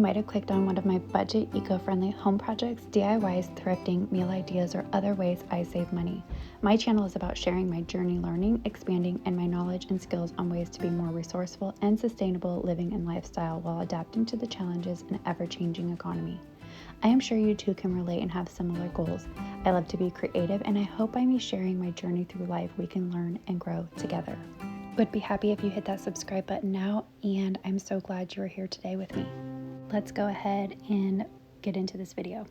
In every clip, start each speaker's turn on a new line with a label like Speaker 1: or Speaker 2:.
Speaker 1: might have clicked on one of my budget, eco-friendly home projects, DIYs, thrifting, meal ideas, or other ways I save money. My channel is about sharing my journey learning, expanding, and my knowledge and skills on ways to be more resourceful and sustainable living and lifestyle while adapting to the challenges in an ever-changing economy. I am sure you too can relate and have similar goals. I love to be creative, and I hope by me sharing my journey through life, we can learn and grow together. Would be happy if you hit that subscribe button now, and I'm so glad you are here today with me. Let's go ahead and get into this video.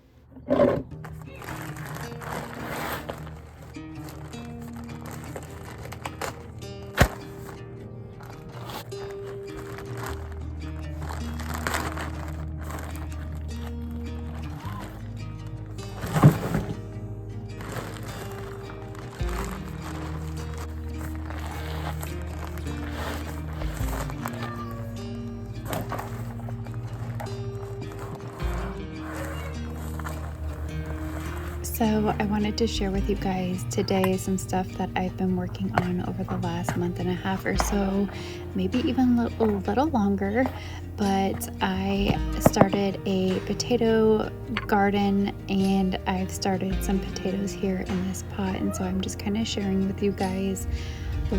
Speaker 1: So I wanted to share with you guys today some stuff that I've been working on over the last month and a half or so, maybe even a little longer, but I started a potato garden and I've started some potatoes here in this pot, and so I'm just kind of sharing with you guys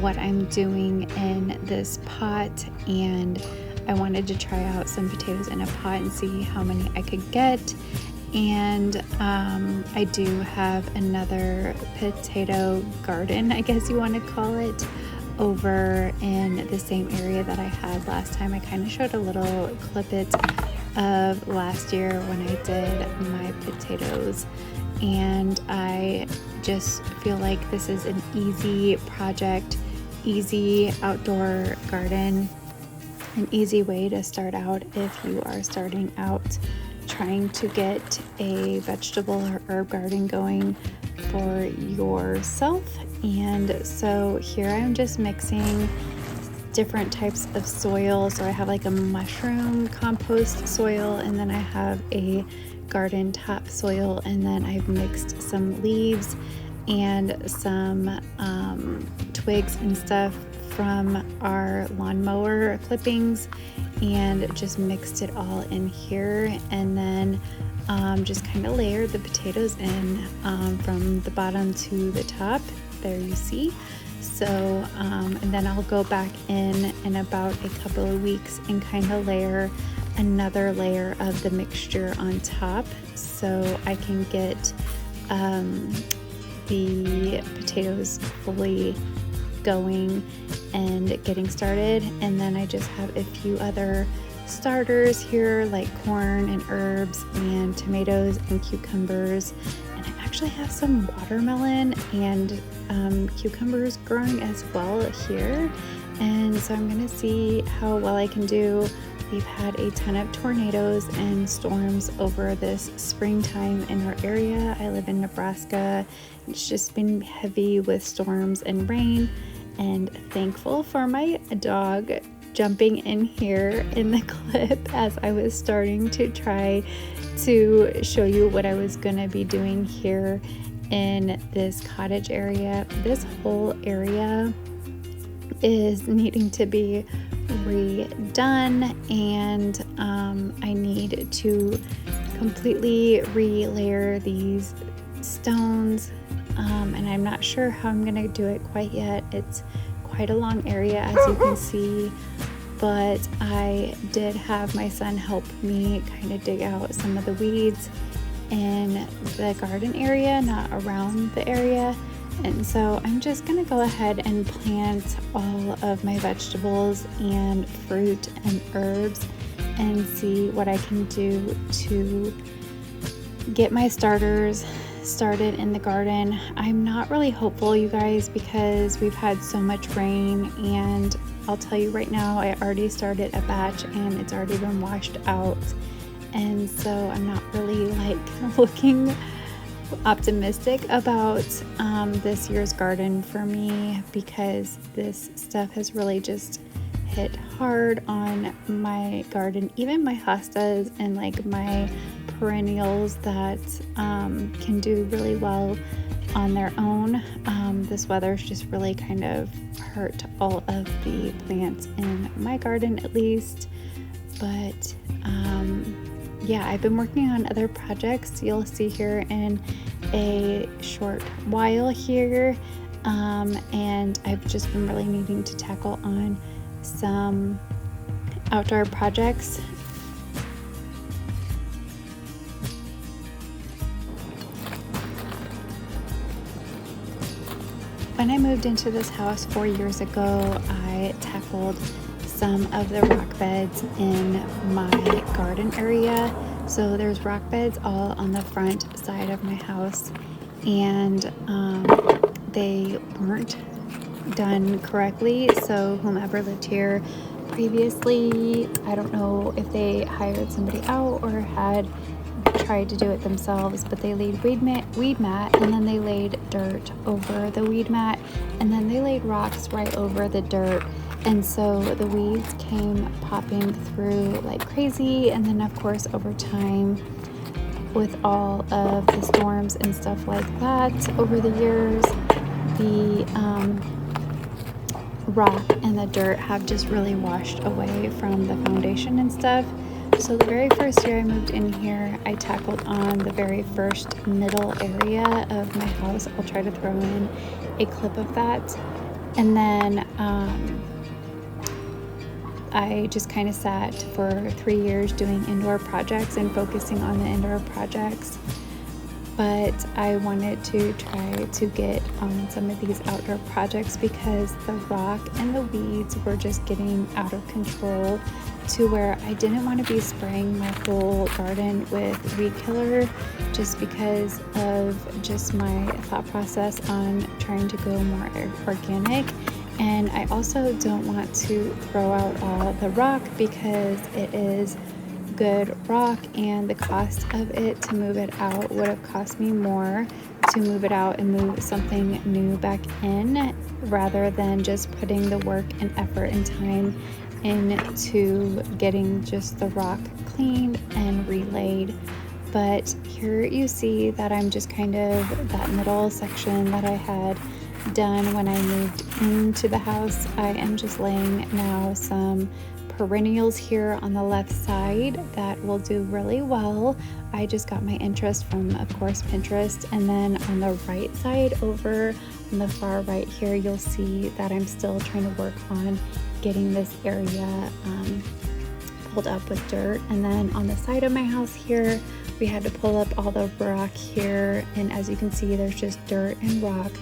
Speaker 1: what I'm doing in this pot, and I wanted to try out some potatoes in a pot and see how many I could get. And I do have another potato garden, I guess you want to call it, over in the same area that I had last time. I kind of showed a little clip of last year when I did my potatoes, and I just feel like this is an easy project, easy outdoor garden, an easy way to start out if you are starting out trying to get a vegetable or herb garden going for yourself. And so here I'm just mixing different types of soil. So I have like a mushroom compost soil, and then I have a garden top soil, and then I've mixed some leaves and some twigs and stuff from our lawnmower clippings, and just mixed it all in here, and then just kind of layered the potatoes in from the bottom to the top. There you see. So and then I'll go back in about a couple of weeks and kind of layer another layer of the mixture on top, so I can get the potatoes fully going and getting started. And then I just have a few other starters here, like corn and herbs and tomatoes and cucumbers, and I actually have some watermelon and cucumbers growing as well here, and so I'm gonna see how well I can do. We've had a ton of tornadoes and storms over this springtime in our area. I live in Nebraska. It's just been heavy with storms and rain, and thankful for my dog jumping in here in the clip as I was starting to try to show you what I was gonna be doing here in this cottage area. This whole area is needing to be redone, and I need to completely re-layer these stones, and I'm not sure how I'm gonna do it quite yet. It's quite a long area, as you can see, but I did have my son help me kind of dig out some of the weeds in the garden area, not around the area. And so I'm just gonna go ahead and plant all of my vegetables and fruit and herbs and see what I can do to get my starters started in the garden. I'm not really hopeful, you guys, because we've had so much rain, and I'll tell you right now, I already started a batch and it's already been washed out, and so I'm not really like looking optimistic about this year's garden for me, because this stuff has really just hit hard on my garden, even my hostas and like my perennials that can do really well on their own. This weather's just really kind of hurt all of the plants in my garden, at least, but yeah, I've been working on other projects you'll see here in a short while here, and I've just been really needing to tackle on some outdoor projects. When I moved into this house 4 years ago, I tackled some of the rock beds in my garden area. So there's rock beds all on the front side of my house, and they weren't done correctly. So whomever lived here previously, I don't know if they hired somebody out or had tried to do it themselves, but they laid weed mat, and then they laid dirt over the weed mat, and then they laid rocks right over the dirt. And so the weeds came popping through like crazy. And then of course over time, with all of the storms and stuff like that over the years, the rock and the dirt have just really washed away from the foundation and stuff. So the very first year I moved in here, I tackled on the very first middle area of my house. I'll try to throw in a clip of that. And then I just kind of sat for 3 years doing indoor projects and focusing on the indoor projects. But I wanted to try to get on some of these outdoor projects because the rock and the weeds were just getting out of control to where I didn't want to be spraying my whole garden with weed killer, just because of just my thought process on trying to go more organic. And I also don't want to throw out all the rock because it is good rock, and the cost of it to move it out would have cost me more to move it out and move something new back in, rather than just putting the work and effort and time into getting just the rock cleaned and relayed. But here you see that I'm just kind of that middle section that I had done when I moved into the house. I am just laying now some perennials here on the left side that will do really well. I just got my interest from, of course, Pinterest. And then on the right side, over on the far right here, you'll see that I'm still trying to work on getting this area pulled up with dirt. And then on the side of my house here, we had to pull up all the rock here, and as you can see, there's just dirt and rock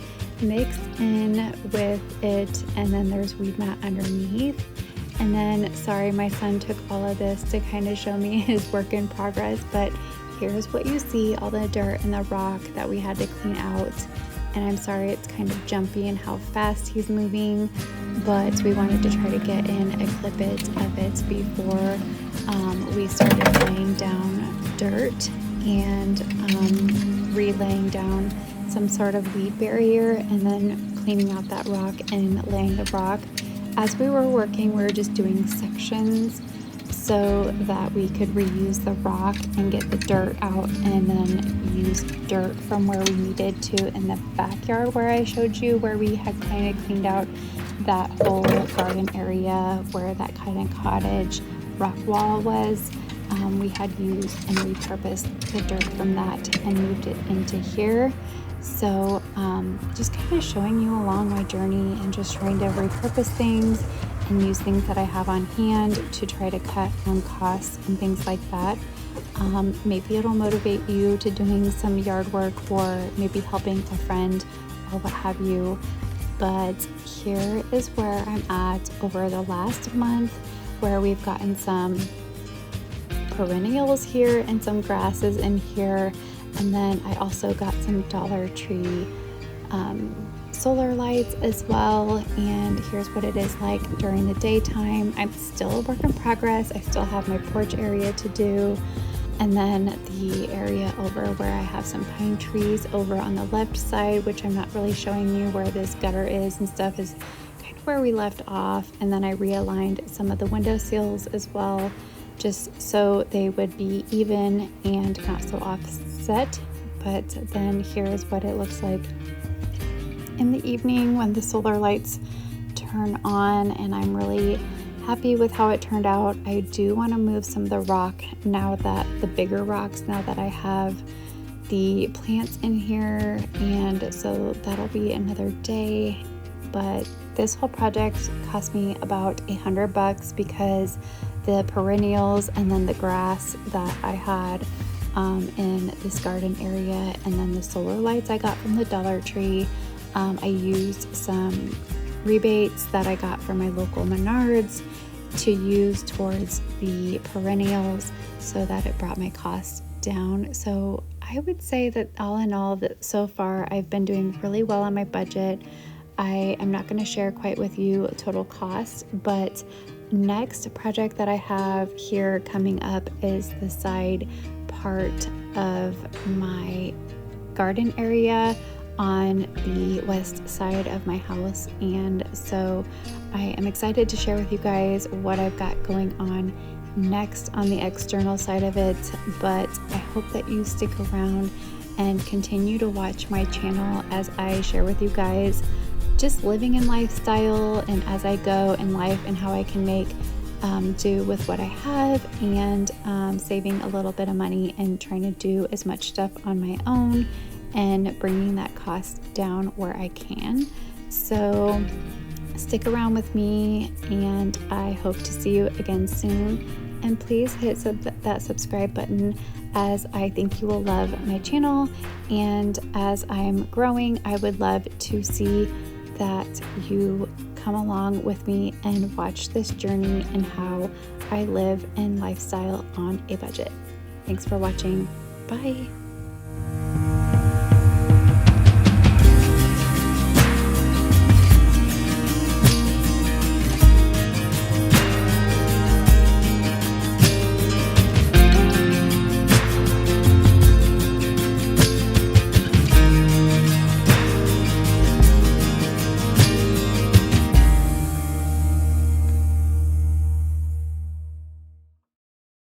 Speaker 1: mixed in with it, and then there's weed mat underneath. And then, sorry, my son took all of this to kind of show me his work in progress, but here's what you see, all the dirt and the rock that we had to clean out. And I'm sorry it's kind of jumpy and how fast he's moving, but we wanted to try to get in a clippage of it before we started laying down dirt and relaying down some sort of weed barrier, and then cleaning out that rock and laying the rock. As we were working, we were just doing sections so that we could reuse the rock and get the dirt out, and then use dirt from where we needed to in the backyard where I showed you, where we had kind of cleaned out that whole garden area where that kind of cottage rock wall was. We had used and repurposed the dirt from that and moved it into here. So just kind of showing you along my journey and just trying to repurpose things and use things that I have on hand to try to cut on costs and things like that. Maybe it'll motivate you to doing some yard work, or maybe helping a friend or what have you. But here is where I'm at over the last month, where we've gotten some perennials here and some grasses in here. And then I also got some Dollar Tree solar lights as well. And here's what it is like during the daytime. I'm still a work in progress. I still have my porch area to do. And then the area over where I have some pine trees over on the left side, which I'm not really showing you where this gutter is and stuff, is kind of where we left off. And then I realigned some of the window sills as well, just so they would be even and not so offset. But then here's what it looks like in the evening when the solar lights turn on, and I'm really happy with how it turned out. I do want to move some of the rock now that the bigger rocks, now that I have the plants in here, and so that'll be another day. But this whole project cost me about $100 because the perennials and then the grass that I had in this garden area, and then the solar lights I got from the Dollar Tree. I used some rebates that I got from my local Menards to use towards the perennials so that it brought my costs down. So I would say that all in all, that so far I've been doing really well on my budget. I am not going to share quite with you total cost, but next project that I have here coming up is the side part of my garden area on the west side of my house, and so I am excited to share with you guys what I've got going on next on the external side of it. But I hope that you stick around and continue to watch my channel as I share with you guys just living in lifestyle and as I go in life, and how I can make do with what I have, and saving a little bit of money and trying to do as much stuff on my own and bringing that cost down where I can. So stick around with me, and I hope to see you again soon. And please hit that subscribe button, as I think you will love my channel, and as I'm growing, I would love to see that you come along with me and watch this journey and how I live and lifestyle on a budget. Thanks for watching. Bye.